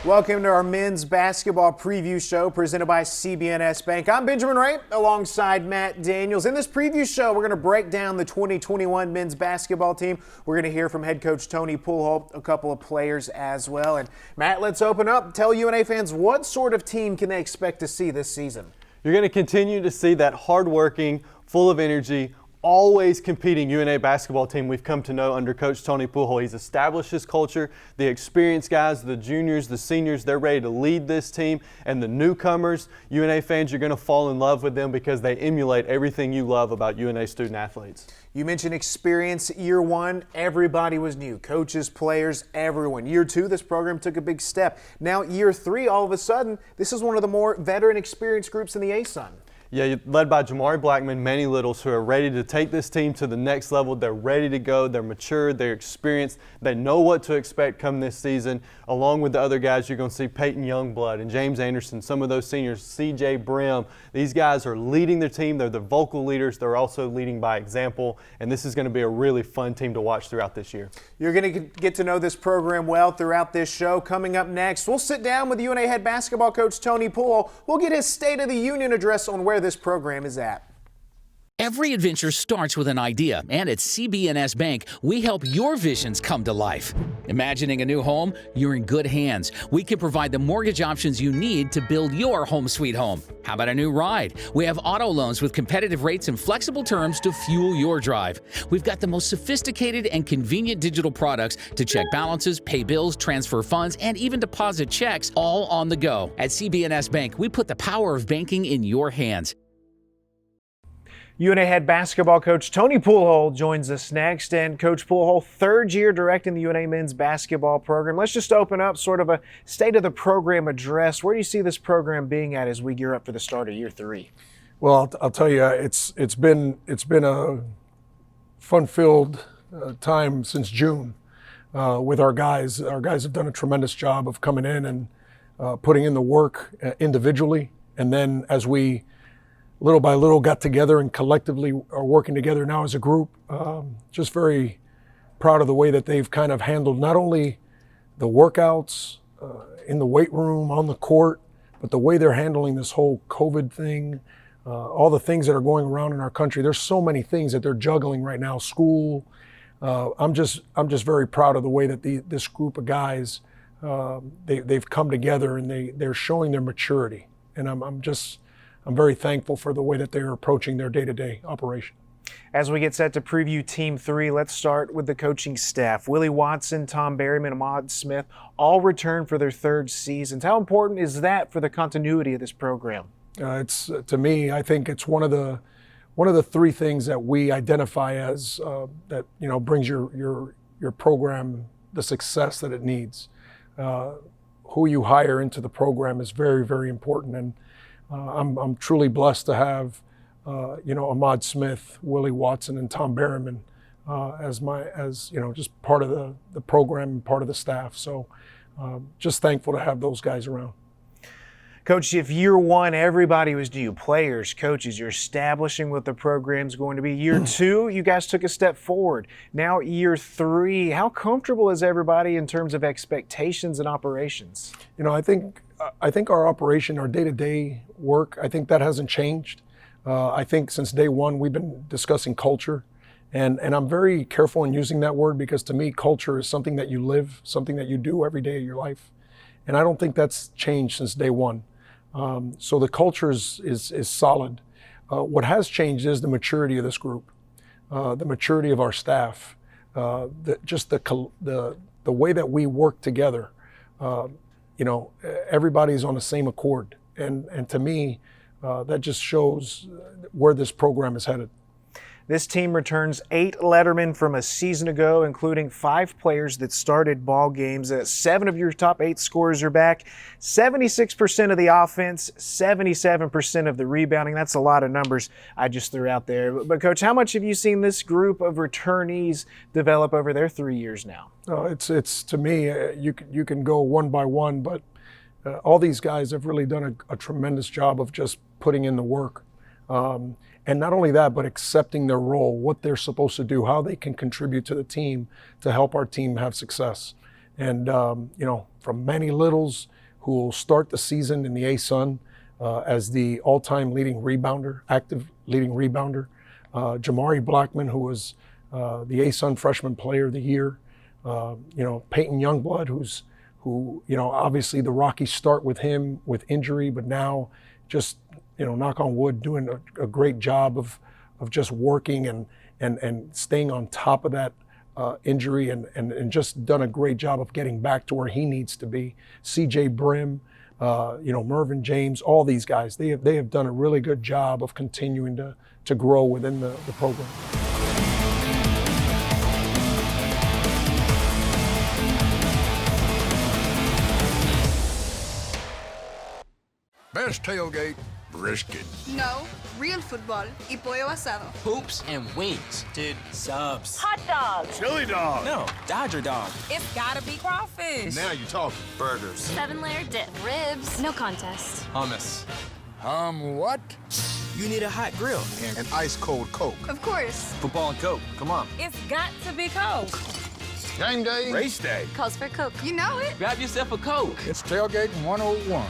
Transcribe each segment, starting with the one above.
Welcome to our men's basketball preview show presented by CBNS Bank. I'm Benjamin Ray alongside Matt Daniels. In this preview show, we're going to break down the 2021 men's basketball team. We're going to hear from head coach Tony Poolholt, a couple of players as well. And Matt, let's open up. Tell UNA fans, what sort of team can they expect to see this season? You're going to continue to see that hardworking, full of energy, always competing UNA basketball team we've come to know under Coach Tony Poolholt. He's established his culture. The experienced guys, the juniors, the seniors, they're ready to lead this team. And the newcomers, UNA fans, you're going to fall in love with them because they emulate everything you love about UNA student athletes. You mentioned experience. Year one, everybody was new. Coaches, players, everyone. Year two, this program took a big step. Now year three, all of a sudden, this is one of the more veteran experienced groups in the ASUN. Yeah, led by Jamari Blackman, Manny Littles, who are ready to take this team to the next level. They're ready to go. They're mature. They're experienced. They know what to expect come this season. Along with the other guys, you're going to see Peyton Youngblood and James Anderson, some of those seniors, C.J. Brim. These guys are leading their team. They're the vocal leaders. They're also leading by example, and this is going to be a really fun team to watch throughout this year. You're going to get to know this program well throughout this show. Coming up next, we'll sit down with UNA head basketball coach Tony Poolholt. We'll get his State of the Union address on where this program is at. Every adventure starts with an idea, and at CBNS Bank, we help your visions come to life. Imagining a new home? You're in good hands. We can provide the mortgage options you need to build your home sweet home. How about a new ride? We have auto loans with competitive rates and flexible terms to fuel your drive. We've got the most sophisticated and convenient digital products to check balances, pay bills, transfer funds, and even deposit checks all on the go. At CBNS Bank, we put the power of banking in your hands. UNA head basketball coach Tony Poolholt joins us next. And Coach Poolholt, third year directing the UNA men's basketball program. Let's just open up sort of a state of the program address. Where do you see this program being at as we gear up for the start of year three? Well, I'll tell you, it's been a fun-filled time since June with our guys. Our guys have done a tremendous job of coming in and putting in the work individually, and then as we little by little got together and collectively are working together now as a group. Just very proud of the way that they've kind of handled not only the workouts in the weight room, on the court, but the way they're handling this whole COVID thing, all the things that are going around in our country. There's so many things that they're juggling right now, school. I'm just very proud of the way that this group of guys, they've come together and they're showing their maturity. And I'm very thankful for the way that they're approaching their day-to-day operation. As we get set to preview Team 3, let's start with the coaching staff. Willie Watson, Tom Berryman, Ahmad Smith, all returned for their third seasons. How important is that for the continuity of this program? It's to me, I think it's one of the three things that we identify as that brings your program the success that it needs. Who you hire into the program is very, very important, and I'm truly blessed to have, Ahmad Smith, Willie Watson, and Tom Berryman as just part of the program and part of the staff. So just thankful to have those guys around. Coach, if year one, everybody was new, players, coaches, you're establishing what the program's going to be. Year two, you guys took a step forward. Now year three, how comfortable is everybody in terms of expectations and operations? I think our operation, our day-to-day work, I think that hasn't changed. I think since day one, we've been discussing culture. And I'm very careful in using that word because to me, culture is something that you live, something that you do every day of your life. And I don't think that's changed since day one. So the culture is solid. What has changed is the maturity of this group, the maturity of our staff, the way that we work together. Everybody's on the same accord. And to me, that just shows where this program is headed. This team returns 8 lettermen from a season ago, including 5 players that started ball games. 7 of your top 8 scorers are back. 76% of the offense, 77% of the rebounding. That's a lot of numbers I just threw out there. But Coach, how much have you seen this group of returnees develop over their 3 years now? It's to me, you can go one by one, but all these guys have really done a tremendous job of just putting in the work. And not only that, but accepting their role, what they're supposed to do, how they can contribute to the team to help our team have success. And, from Manny Littles who will start the season in the ASUN as the all-time leading rebounder, active leading rebounder. Jamari Blackman, who was the ASUN Freshman Player of the Year. Peyton Youngblood, who obviously the Rockies start with him with injury, but now just, knock on wood, doing a great job of just working and staying on top of that injury and just done a great job of getting back to where he needs to be. CJ Brim, Mervyn James, all these guys, they have done a really good job of continuing to grow within the program. Best tailgate, brisket. No, real football y pollo asado. Hoops and wings. Dude, subs. Hot dog. Chili dog. No, Dodger dog. It's gotta be crawfish. Now you're talking. Burgers. 7-layer dip. Ribs. No contest. Hummus. What? You need a hot grill. And an ice cold Coke. Of course. Football and Coke. Come on. It's got to be Coke. Game day. Race day. Calls for Coke. You know it. Grab yourself a Coke. It's Tailgate 101.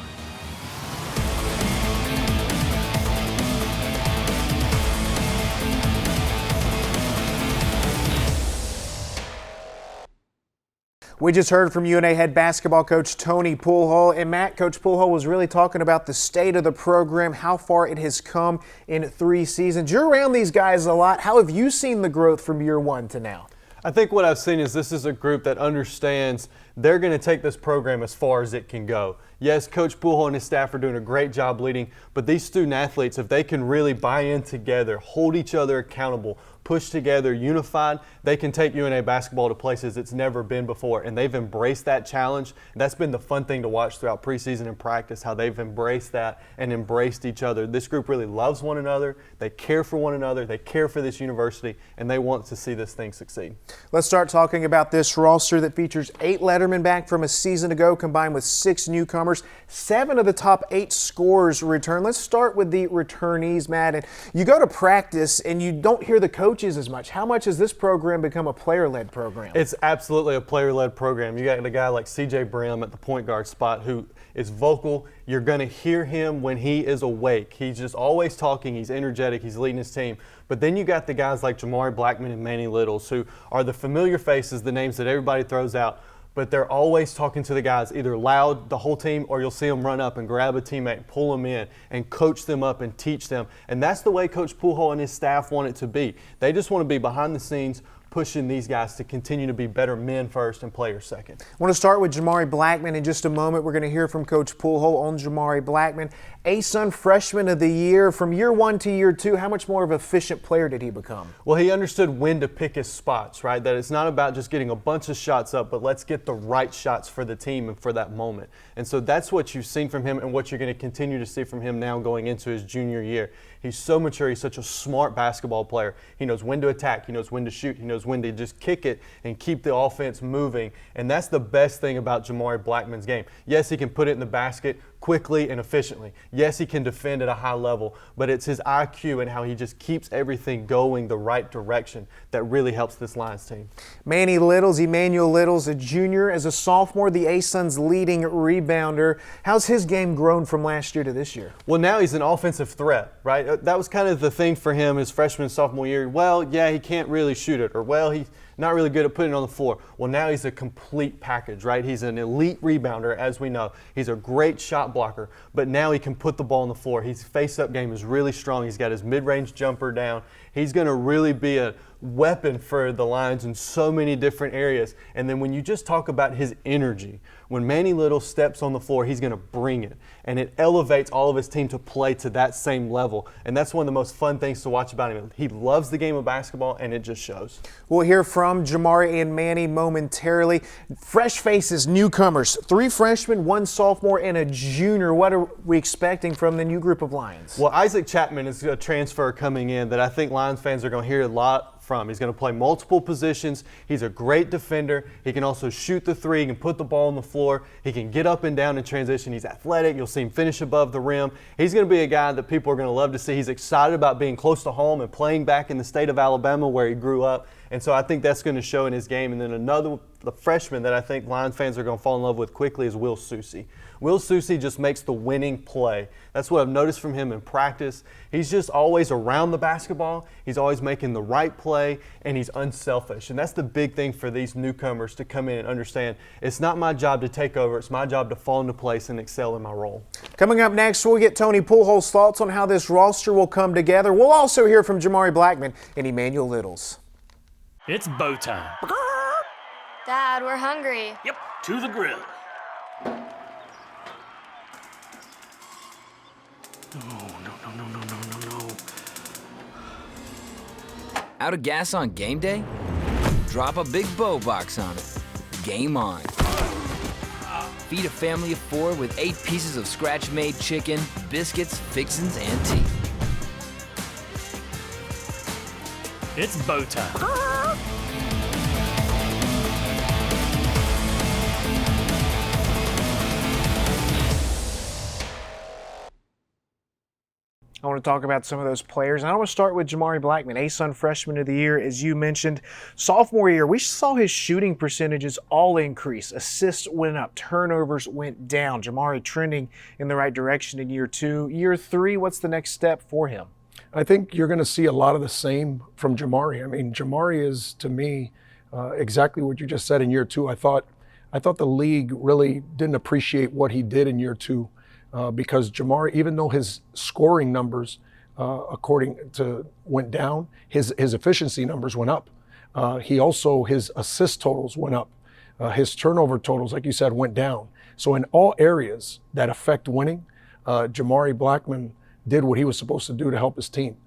We just heard from UNA head basketball coach Tony Poolhole. And Matt, Coach Poolhole was really talking about the state of the program, how far it has come in 3 seasons. You're around these guys a lot. How have you seen the growth from year 1 to now? I think what I've seen is this is a group that understands they're going to take this program as far as it can go. Yes, Coach Poolhole and his staff are doing a great job leading, but these student athletes, if they can really buy in together, hold each other accountable, push together, unified, they can take UNA basketball to places it's never been before. And they've embraced that challenge. That's been the fun thing to watch throughout preseason and practice, how they've embraced that and embraced each other. This group really loves one another. They care for one another. They care for this university, and they want to see this thing succeed. Let's start talking about this roster that features 8 Lettermen back from a season ago, combined with 6 newcomers. 7 of the top 8 scorers return. Let's start with the returnees, Matt. And you go to practice and you don't hear the coaches as much. How much has this program become a player-led program? It's absolutely a player-led program. You got a guy like CJ Brim at the point guard spot who is vocal. You're going to hear him when he is awake. He's just always talking. He's energetic. He's leading his team. But then you got the guys like Jamari Blackman and Manny Littles, who are the familiar faces, the names that everybody throws out. But they're always talking to the guys, either loud, the whole team, or you'll see them run up and grab a teammate, pull them in, and coach them up and teach them. And that's the way Coach Poolhole and his staff want it to be. They just want to be behind the scenes, pushing these guys to continue to be better men first and players second. I want to start with Jamari Blackman in just a moment. We're going to hear from Coach Poolhole on Jamari Blackman. ASUN Freshman of the Year. From year 1 to year 2, how much more of an efficient player did he become? Well, he understood when to pick his spots, right? That it's not about just getting a bunch of shots up, but let's get the right shots for the team and for that moment. And so that's what you've seen from him and what you're going to continue to see from him now going into his junior year. He's so mature. He's such a smart basketball player. He knows when to attack. He knows when to shoot. He knows when to just kick it and keep the offense moving. And that's the best thing about Jamari Blackman's game. Yes, he can put it in the basket quickly and efficiently. Yes, he can defend at a high level, but it's his IQ and how he just keeps everything going the right direction that really helps this Lions team. Manny Littles, Emmanuel Littles, a junior. As a sophomore, the ASUN's leading rebounder. How's his game grown from last year to this year? Well, now he's an offensive threat, right? That was kind of the thing for him his freshman and sophomore year. Well, yeah, he can't really shoot it, or well, he's not really good at putting it on the floor. Well, now he's a complete package, right? He's an elite rebounder, as we know. He's a great shot blocker, but now he can put the ball on the floor. His face-up game is really strong. He's got his mid-range jumper down. He's going to really be a weapon for the Lions in so many different areas. And then when you just talk about his energy, when Manny Little steps on the floor, he's going to bring it. And it elevates all of his team to play to that same level. And that's one of the most fun things to watch about him. He loves the game of basketball, and it just shows. We'll hear from Jamari and Manny momentarily. Fresh faces, newcomers, 3 freshmen, 1 sophomore, and a junior. What are we expecting from the new group of Lions? Well, Isaac Chapman is a transfer coming in that I think Lions fans are going to hear a lot from. He's going to play multiple positions. He's a great defender. He can also shoot the 3. He can put the ball on the floor. He can get up and down in transition. He's athletic. You'll see him finish above the rim. He's going to be a guy that people are going to love to see. He's excited about being close to home and playing back in the state of Alabama where he grew up. And so I think that's going to show in his game. And then another the freshman that I think Lions fans are going to fall in love with quickly is Will Susi. Will Susi just makes the winning play. That's what I've noticed from him in practice. He's just always around the basketball. He's always making the right play, and he's unselfish. And that's the big thing for these newcomers to come in and understand. It's not my job to take over. It's my job to fall into place and excel in my role. Coming up next, we'll get Tony Pujols' thoughts on how this roster will come together. We'll also hear from Jamari Blackman and Emmanuel Littles. It's bow time. Dad, we're hungry. Yep, to the grill. No. Out of gas on game day? Drop a big bow box on it. Game on. Feed a family of 4 with 8 pieces of scratch-made chicken, biscuits, fixins, and tea. It's bow time. I want to talk about some of those players. And I want to start with Jamari Blackman, ASUN Freshman of the Year, as you mentioned. Sophomore year, we saw his shooting percentages all increase. Assists went up, turnovers went down. Jamari trending in the right direction in year 2. Year 3, what's the next step for him? I think you're going to see a lot of the same from Jamari. I mean, Jamari is, to me, exactly what you just said in year 2. I thought the league really didn't appreciate what he did in year 2. Because Jamari, even though his scoring numbers, according to, went down, his efficiency numbers went up. His assist totals went up. His turnover totals, like you said, went down. So in all areas that affect winning, Jamari Blackman did what he was supposed to do to help his team.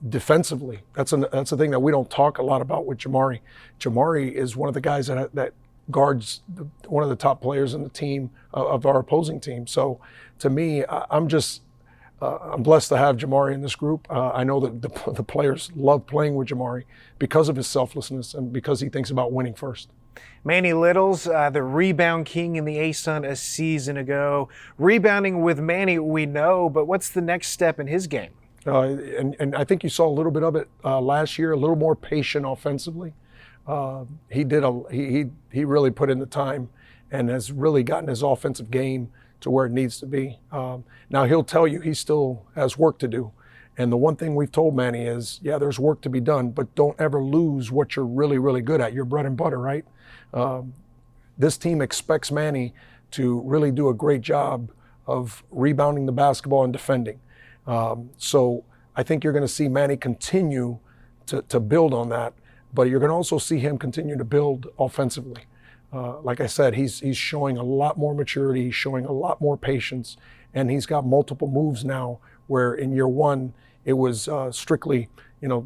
Defensively, that's a thing that we don't talk a lot about with Jamari. Jamari is one of the guys that guards one of the top players in the team of our opposing team. So to me, I'm blessed to have Jamari in this group. I know that the players love playing with Jamari because of his selflessness and because he thinks about winning first. Manny Littles, the rebound king in the ASUN a season ago. Rebounding with Manny, we know, but what's the next step in his game? And I think you saw a little bit of it last year, a little more patient offensively. He really put in the time and has really gotten his offensive game to where it needs to be. Now he'll tell you he still has work to do. And the one thing we've told Manny is, yeah, there's work to be done, but don't ever lose what you're really, really good at, your bread and butter, right? This team expects Manny to really do a great job of rebounding the basketball and defending. So I think you're going to see Manny continue to build on that. But you're going to also see him continue to build offensively. Like I said, he's showing a lot more maturity, he's showing a lot more patience, and he's got multiple moves now where in year 1 it was strictly,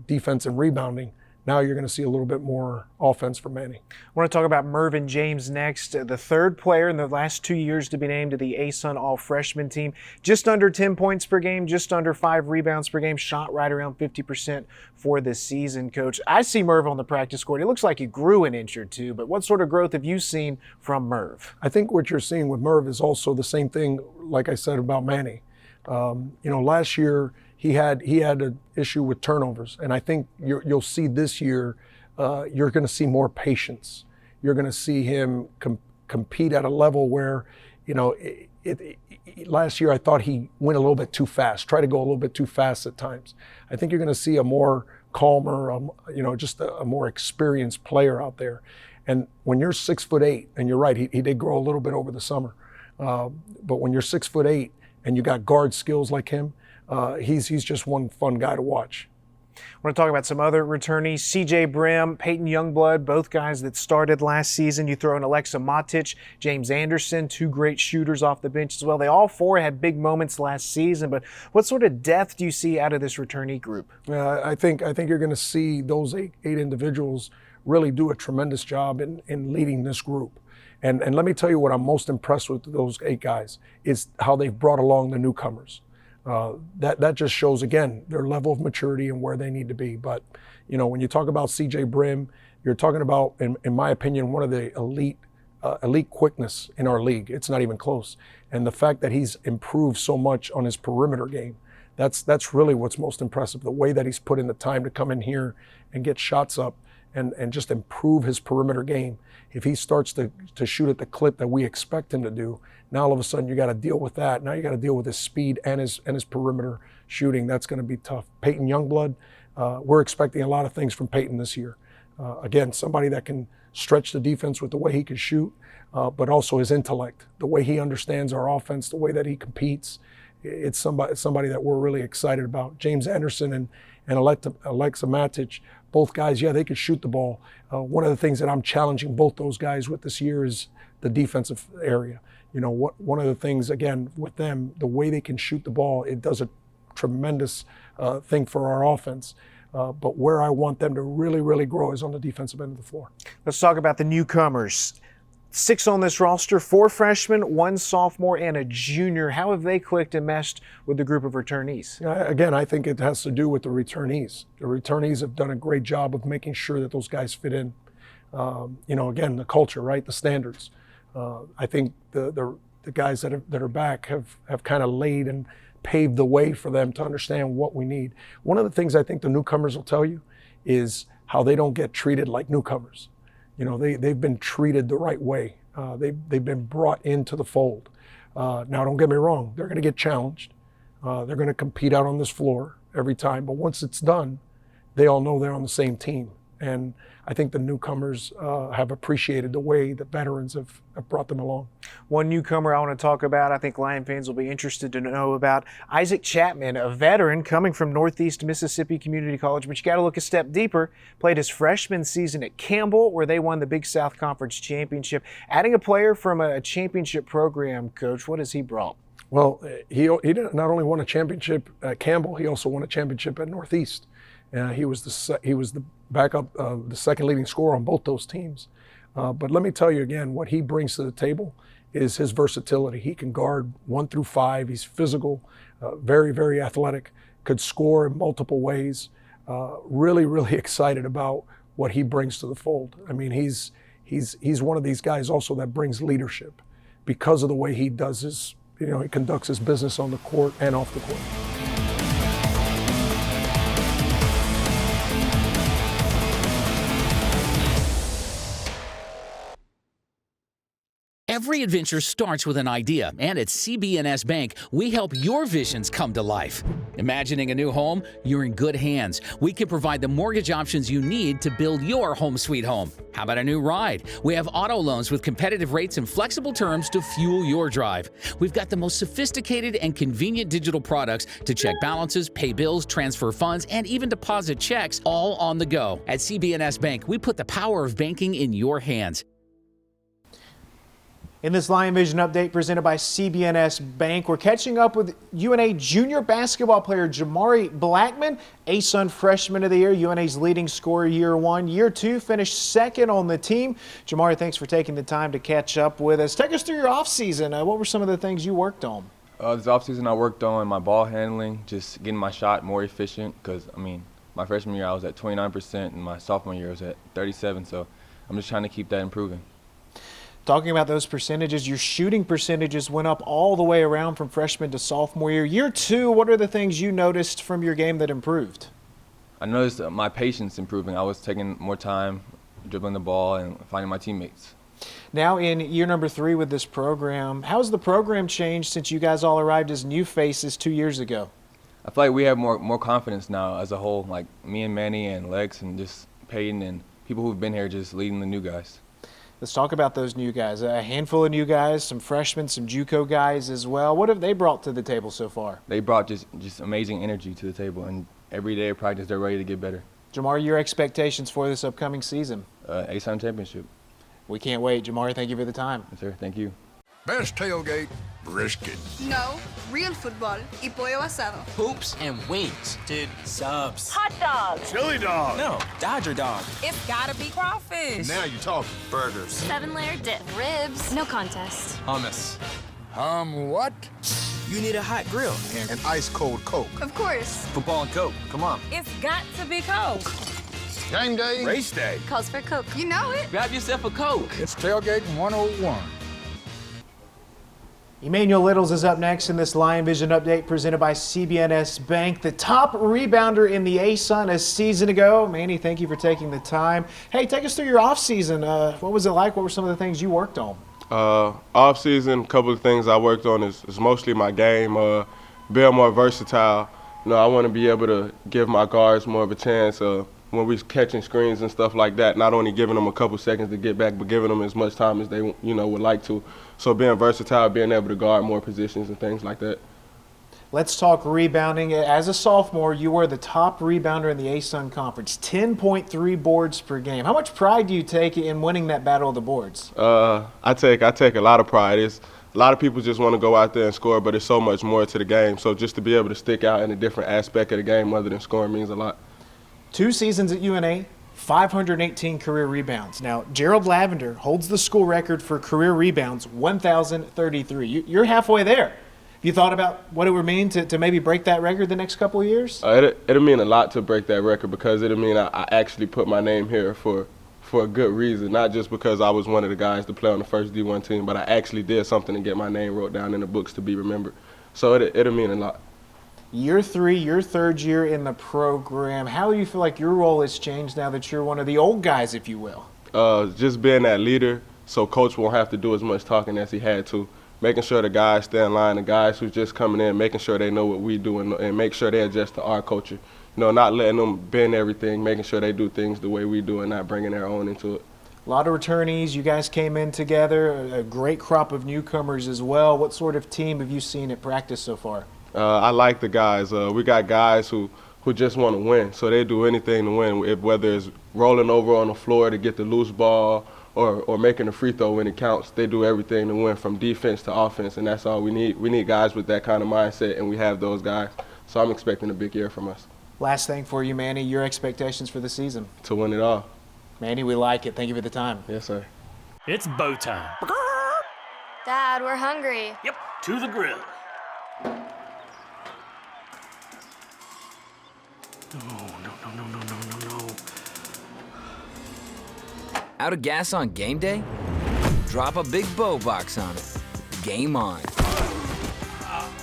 defense and rebounding. Now you're going to see a little bit more offense from Manny. I want to talk about Mervin James next, the third player in the last 2 years to be named to the ASUN All-Freshman team. Just under 10 points per game, just under 5 rebounds per game, shot right around 50% for this season, Coach. I see Merv on the practice court. It looks like he grew an inch or two, but what sort of growth have you seen from Merv? I think what you're seeing with Merv is also the same thing, like I said, about Manny. Last year, he had an issue with turnovers, and I think you'll see this year you're going to see more patience. You're going to see him compete at a level where, last year I thought he went a little bit too fast, tried to go a little bit too fast at times. I think you're going to see a more calmer, just a more experienced player out there. And when you're 6'8", and you're right, he did grow a little bit over the summer, but when you're 6'8" and you got guard skills like him, he's just one fun guy to watch. I want to talk about some other returnees. CJ Brim, Peyton Youngblood, both guys that started last season. You throw in Alexa Matic, James Anderson, 2 great shooters off the bench as well. They all 4 had big moments last season, but what sort of depth do you see out of this returnee group? I think you're going to see those eight individuals really do a tremendous job in leading this group. And let me tell you what I'm most impressed with those 8 guys is how they've brought along the newcomers. That just shows, again, their level of maturity and where they need to be. But, when you talk about CJ Brim, you're talking about, in my opinion, one of the elite quickness in our league. It's not even close. And the fact that he's improved so much on his perimeter game, that's really what's most impressive. The way that he's put in the time to come in here and get shots up and just improve his perimeter game. If he starts to shoot at the clip that we expect him to do, now all of a sudden you got to deal with that. Now you got to deal with his speed and his perimeter shooting. That's going to be tough. Peyton Youngblood, we're expecting a lot of things from Peyton this year. Again, somebody that can stretch the defense with the way he can shoot, but also his intellect, the way he understands our offense, the way that he competes. It's somebody that we're really excited about. James Anderson and Alexa Matic, both guys, yeah, they could shoot the ball. One of the things that I'm challenging both those guys with this year is the defensive area. You know, one of the things, again, with them, the way they can shoot the ball, it does a tremendous thing for our offense. But where I want them to really, really grow is on the defensive end of the floor. Let's talk about the newcomers. 6 on this roster, 4 freshmen, 1 sophomore, and a junior. How have they clicked and meshed with the group of returnees? Again, I think it has to do with the returnees. The returnees have done a great job of making sure that those guys fit in. You know, again, the culture, right? The standards. I think the guys that are back have kind of laid and paved the way for them to understand what we need. One of the things I think the newcomers will tell you is how they don't get treated like newcomers. You know, they've been treated the right way. They've been brought into the fold. Now, don't get me wrong, they're going to get challenged. They're going to compete out on this floor every time. But once it's done, they all know they're on the same team. And I think the newcomers have appreciated the way the veterans have brought them along. One newcomer I want to talk about, I think Lion fans will be interested to know about, Isaac Chapman, a veteran coming from Northeast Mississippi Community College, but you got to look a step deeper. Played his freshman season at Campbell, where they won the Big South Conference Championship. Adding a player from a championship program, Coach, what has he brought? Well, he not only won a championship at Campbell, he also won a championship at Northeast. He was the backup, the second leading scorer on both those teams. But let me tell you again, what he brings to the table is his versatility. He can guard 1 through 5. He's physical, very, very athletic, could score in multiple ways. Really, really excited about what he brings to the fold. I mean, he's one of these guys also that brings leadership because of the way he does his, you know, he conducts his business on the court and off the court. Every adventure starts with an idea, and at CB&S Bank, we help your visions come to life. Imagining a new home? You're in good hands. We can provide the mortgage options you need to build your home sweet home. How about a new ride? We have auto loans with competitive rates and flexible terms to fuel your drive. We've got the most sophisticated and convenient digital products to check balances, pay bills, transfer funds, and even deposit checks all on the go. At CB&S Bank, we put the power of banking in your hands. In this Lion Vision update presented by CB&S Bank, we're catching up with UNA junior basketball player Jamari Blackman, ASUN Freshman of the Year, UNA's leading scorer year 1. Year 2, finished second on the team. Jamari, thanks for taking the time to catch up with us. Take us through your offseason. What were some of the things you worked on? This offseason I worked on my ball handling, just getting my shot more efficient because, I mean, my freshman year I was at 29% and my sophomore year I was at 37%, so I'm just trying to keep that improving. Talking about those percentages, your shooting percentages went up all the way around from freshman to sophomore year. Year 2, what are the things you noticed from your game that improved? I noticed my patience improving. I was taking more time dribbling the ball and finding my teammates. Now in year number 3 with this program, how has the program changed since you guys all arrived as new faces 2 years ago? I feel like we have more confidence now as a whole, like me and Manny and Lex and just Peyton and people who've been here just leading the new guys. Let's talk about those new guys. A handful of new guys, some freshmen, some JUCO guys as well. What have they brought to the table so far? They brought just amazing energy to the table, and every day of practice they're ready to get better. Jamari, your expectations for this upcoming season? ASUN championship. We can't wait. Jamari, thank you for the time. Yes, sir. Thank you. Best tailgate, brisket. No, real football y pollo asado. Hoops and wings. Dude, subs. Hot dog. Chili dog. No, Dodger dog. It's gotta be crawfish. Now you're talking. Burgers. 7-layer dip. Ribs. No contest. Hummus. What? You need a hot grill. And ice cold Coke. Of course. Football and Coke. Come on. It's got to be Coke. Game day. Race day. Calls for Coke. You know it. Grab yourself a Coke. It's Tailgate 101. Emmanuel Littles is up next in this Lion Vision update presented by CBNS Bank. The top rebounder in the ASUN a season ago. Manny, thank you for taking the time. Hey, take us through your offseason. What was it like? What were some of the things you worked on? Off season, a couple of things I worked on is mostly my game, being more versatile. You know, I want to be able to give my guards more of a chance when we're catching screens and stuff like that. Not only giving them a couple seconds to get back, but giving them as much time as they would like to. So being versatile, being able to guard more positions and things like that. Let's talk rebounding. As a sophomore, you were the top rebounder in the ASUN Conference, 10.3 boards per game. How much pride do you take in winning that battle of the boards? I take a lot of pride. A lot of people just want to go out there and score, but there's so much more to the game. So just to be able to stick out in a different aspect of the game other than scoring means a lot. 2 seasons at UNA, 518 career rebounds. Now, Gerald Lavender holds the school record for career rebounds, 1,033. You're halfway there. Have you thought about what it would mean to maybe break that record the next couple of years? It'll mean a lot to break that record because it'll mean I actually put my name here for a good reason, not just because I was one of the guys to play on the first D1 team, but I actually did something to get my name wrote down in the books to be remembered. So it'll mean a lot. Year 3, your third year in the program. How do you feel like your role has changed now that you're one of the old guys, if you will? Just being that leader so Coach won't have to do as much talking as he had to. Making sure the guys stay in line, the guys who's just coming in, making sure they know what we do and make sure they adjust to our culture. You know, not letting them bend everything, making sure they do things the way we do and not bringing their own into it. A lot of returnees. You guys came in together, a great crop of newcomers as well. What sort of team have you seen at practice so far? I like the guys. We got guys who just want to win, so they do anything to win, whether it's rolling over on the floor to get the loose ball or making a free throw when it counts. They do everything to win from defense to offense, and that's all we need. We need guys with that kind of mindset, and we have those guys. So I'm expecting a big year from us. Last thing for you, Manny, your expectations for the season? To win it all. Manny, we like it. Thank you for the time. Yes, sir. It's bow time. Dad, we're hungry. Yep, to the grill. No. Out of gas on game day? Drop a big bow box on it. Game on.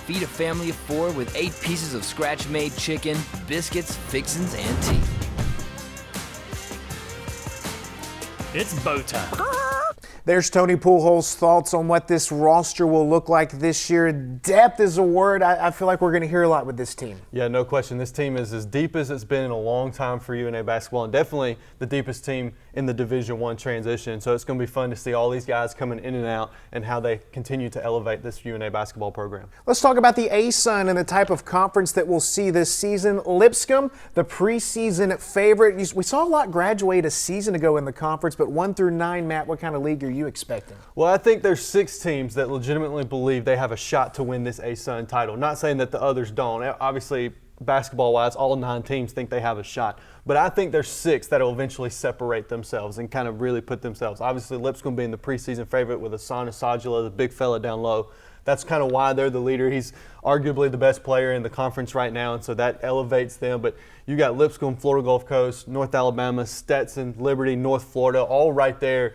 Feed a family of 4 with 8 pieces of scratch-made chicken, biscuits, fixins, and tea. It's bow time. There's Tony Pujols' thoughts on what this roster will look like this year. Depth is a word I feel like we're going to hear a lot with this team. Yeah, no question. This team is as deep as it's been in a long time for UNA basketball, and definitely the deepest team in the Division I transition. So it's going to be fun to see all these guys coming in and out and how they continue to elevate this UNA basketball program. Let's talk about the ASUN and the type of conference that we'll see this season. Lipscomb, the preseason favorite. We saw a lot graduate a season ago in the conference, but 1 through 9, Matt, what kind of league are you expecting? Well, I think there's 6 teams that legitimately believe they have a shot to win this ASUN title. Not saying that the others don't. Obviously, basketball-wise, all 9 teams think they have a shot. But I think there's 6 that will eventually separate themselves and kind of really put themselves. Obviously, Lipscomb being the preseason favorite with Asana Sajula, the big fella down low. That's kind of why they're the leader. He's arguably the best player in the conference right now, and so that elevates them. But you got Lipscomb, Florida Gulf Coast, North Alabama, Stetson, Liberty, North Florida, all right there.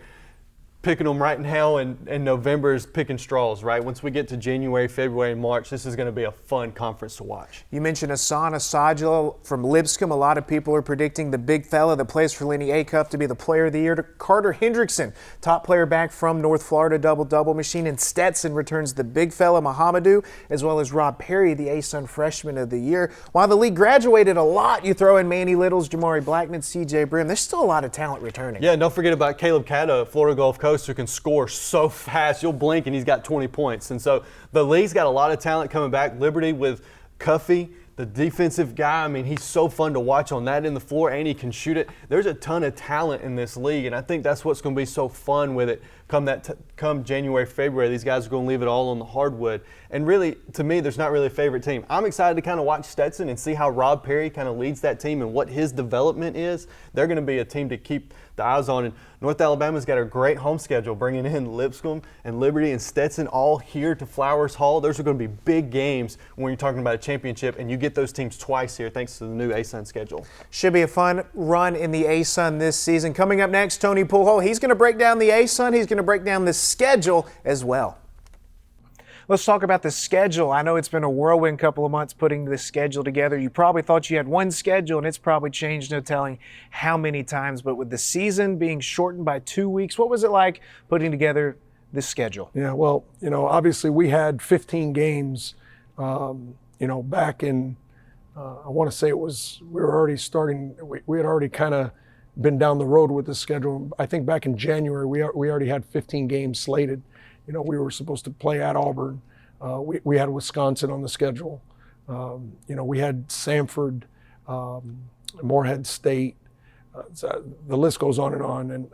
Picking them right now, and November is picking straws, right? Once we get to January, February, and March, this is going to be a fun conference to watch. You mentioned Asana Sajula from Lipscomb. A lot of people are predicting the big fella that plays for Lenny Acuff to be the player of the year. Carter Hendrickson, top player back from North Florida, double-double machine. And Stetson returns the big fella Mohamedou, as well as Rob Perry, the ASUN freshman of the year. While the league graduated a lot, you throw in Manny Littles, Jamari Blackman, CJ Brim. There's still a lot of talent returning. Yeah, don't forget about Caleb Catta, Florida Gulf Coast, who can score so fast. You'll blink and he's got 20 points. And so the league's got a lot of talent coming back. Liberty with Cuffey, the defensive guy. I mean, he's so fun to watch on that end of the floor, and he can shoot it. There's a ton of talent in this league, and I think that's what's going to be so fun with it. Come January, February, these guys are going to leave it all on the hardwood. And really, to me, there's not really a favorite team. I'm excited to kind of watch Stetson and see how Rob Perry kind of leads that team and what his development is. They're going to be a team to keep the eyes on. And North Alabama's got a great home schedule, bringing in Lipscomb and Liberty and Stetson all here to Flowers Hall. Those are going to be big games when you're talking about a championship, and you get those teams twice here thanks to the new ASUN schedule. Should be a fun run in the ASUN this season. Coming up next, Tony Pujols. He's going to break down the ASUN. He's going to break down the schedule as well. Let's talk about the schedule. I know it's been a whirlwind couple of months putting this schedule together. You probably thought you had one schedule, and it's probably changed, no telling how many times. But with the season being shortened by 2 weeks, what was it like putting together this schedule? Yeah, well, obviously we had 15 games, back in, I want to say we were already starting, we had already kind of been down the road with the schedule. I think back in January, we already had 15 games slated. We were supposed to play at Auburn. We had Wisconsin on the schedule. We had Samford, Morehead State. The list goes on. And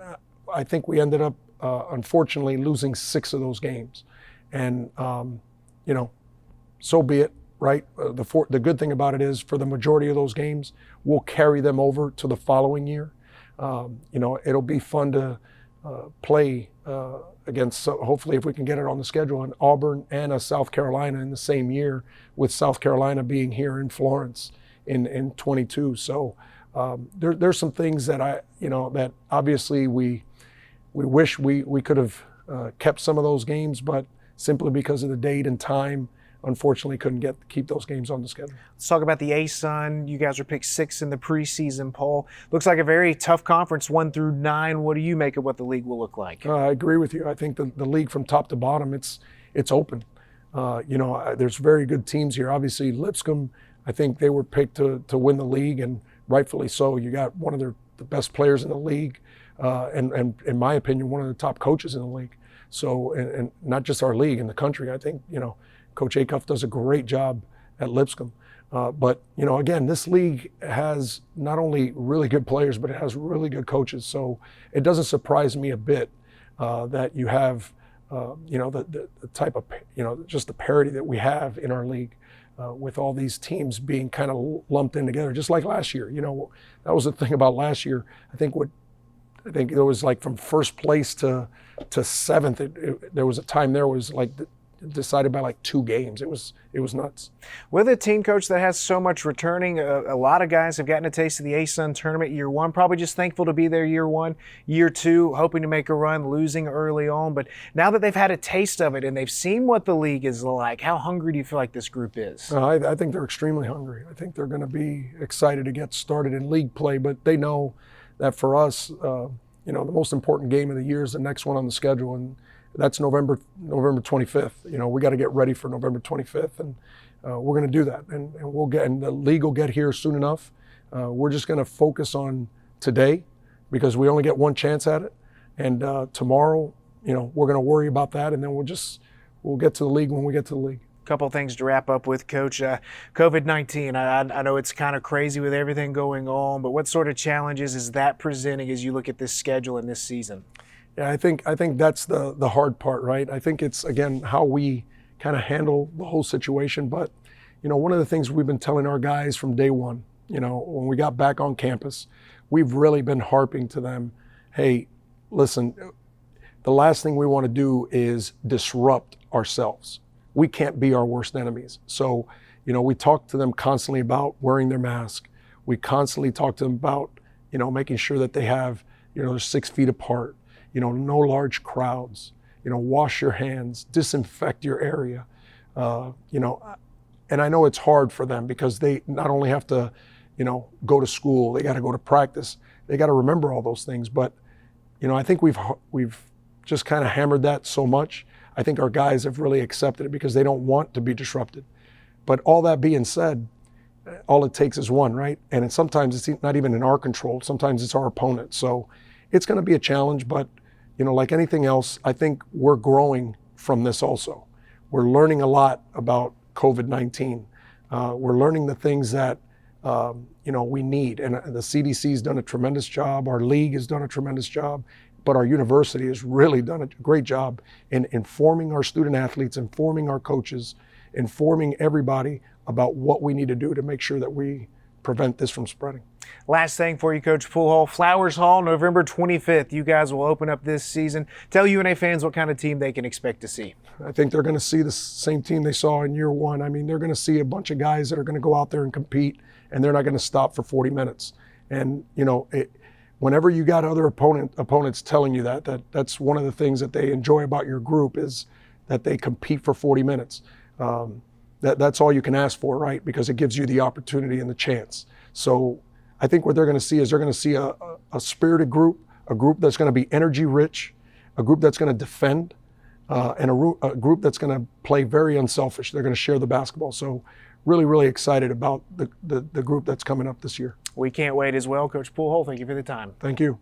I think we ended up, unfortunately, losing 6 of those games. And, so be it, right? The good thing about it is for the majority of those games, we'll carry them over to the following year. It'll be fun to play against, hopefully if we can get it on the schedule, an Auburn and a South Carolina in the same year, with South Carolina being here in Florence in 22. So there's some things that that obviously we wish we could have kept some of those games, but simply because of the date and time, unfortunately couldn't keep those games on the schedule. Let's talk about the ASUN. You guys were picked 6th in the preseason poll. Looks like a very tough conference, 1 through 9. What do you make of what the league will look like? I agree with you. I think the league from top to bottom, it's open. There's very good teams here. Obviously, Lipscomb, I think they were picked to win the league, and rightfully so. You got one of the best players in the league, and in my opinion, one of the top coaches in the league. So, and not just our league, in the country. I think, Coach Acuff does a great job at Lipscomb. But, again, this league has not only really good players, but it has really good coaches. So it doesn't surprise me a bit that you have, the type of, just the parity that we have in our league with all these teams being kind of lumped in together, just like last year. That was the thing about last year. I think it was like from first place to 7th. There was a time there was like decided by like 2 games. It was nuts. With a team coach that has so much returning, a lot of guys have gotten a taste of the ASUN tournament year 1, probably just thankful to be there year 1, year 2, hoping to make a run, losing early on. But now that they've had a taste of it and they've seen what the league is like, how hungry do you feel like this group is? I think they're extremely hungry. I think they're going to be excited to get started in league play, but they know that for us, the most important game of the year is the next one on the schedule, and that's November 25th. We got to get ready for November 25th, and we're going to do that. And the league will get here soon enough. We're just going to focus on today because we only get one chance at it. And tomorrow, we're going to worry about that, and then we'll get to the league when we get to the league. Couple things to wrap up with, Coach. COVID-19, I know it's kind of crazy with everything going on, but what sort of challenges is that presenting as you look at this schedule and this season? Yeah, I think that's the hard part, right? I think it's, again, how we kind of handle the whole situation. But, one of the things we've been telling our guys from day one, when we got back on campus, we've really been harping to them, hey, listen, the last thing we want to do is disrupt ourselves. We can't be our worst enemies. So, we talk to them constantly about wearing their mask. We constantly talk to them about, making sure that they have, they're 6 feet apart. No large crowds, wash your hands, disinfect your area, and I know it's hard for them because they not only have to, go to school, they got to go to practice, they got to remember all those things. But, I think we've just kind of hammered that so much. I think our guys have really accepted it because they don't want to be disrupted. But all that being said, all it takes is one, right? And sometimes it's not even in our control. Sometimes it's our opponent. So it's going to be a challenge, but like anything else, I think we're growing from this also. We're learning a lot about COVID-19. We're learning the things that, we need. And the CDC's done a tremendous job. Our league has done a tremendous job. But our university has really done a great job in informing our student athletes, informing our coaches, informing everybody about what we need to do to make sure that we prevent this from spreading. Last thing for you, Coach Poole, Flowers Hall, November 25th. You guys will open up this season. Tell UNA fans what kind of team they can expect to see. I think they're going to see the same team they saw in year 1. I mean, they're going to see a bunch of guys that are going to go out there and compete, and they're not going to stop for 40 minutes. And, whenever you got other opponents telling you that's one of the things that they enjoy about your group is that they compete for 40 minutes. That's all you can ask for, right? Because it gives you the opportunity and the chance. So I think what they're going to see is they're going to see a spirited group, a group that's going to be energy rich, a group that's going to defend, and a group that's going to play very unselfish. They're going to share the basketball. So really, really excited about the group that's coming up this year. We can't wait as well. Coach Poole, thank you for the time. Thank you.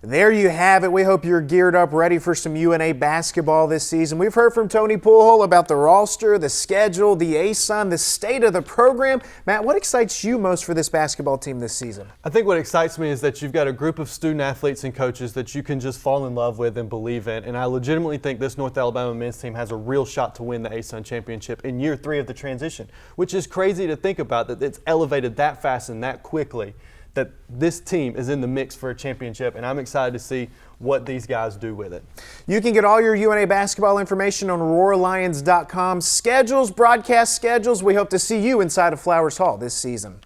There you have it. We hope you're geared up, ready for some UNA basketball this season. We've heard from Tony Poole about the roster, the schedule, the ASUN, the state of the program. Matt, what excites you most for this basketball team this season? I think what excites me is that you've got a group of student athletes and coaches that you can just fall in love with and believe in. And I legitimately think this North Alabama men's team has a real shot to win the ASUN championship in year 3 of the transition, which is crazy to think about, that it's elevated that fast and that quickly, that this team is in the mix for a championship, and I'm excited to see what these guys do with it. You can get all your UNA basketball information on RoarLions.com. Schedules, broadcast schedules. We hope to see you inside of Flowers Hall this season.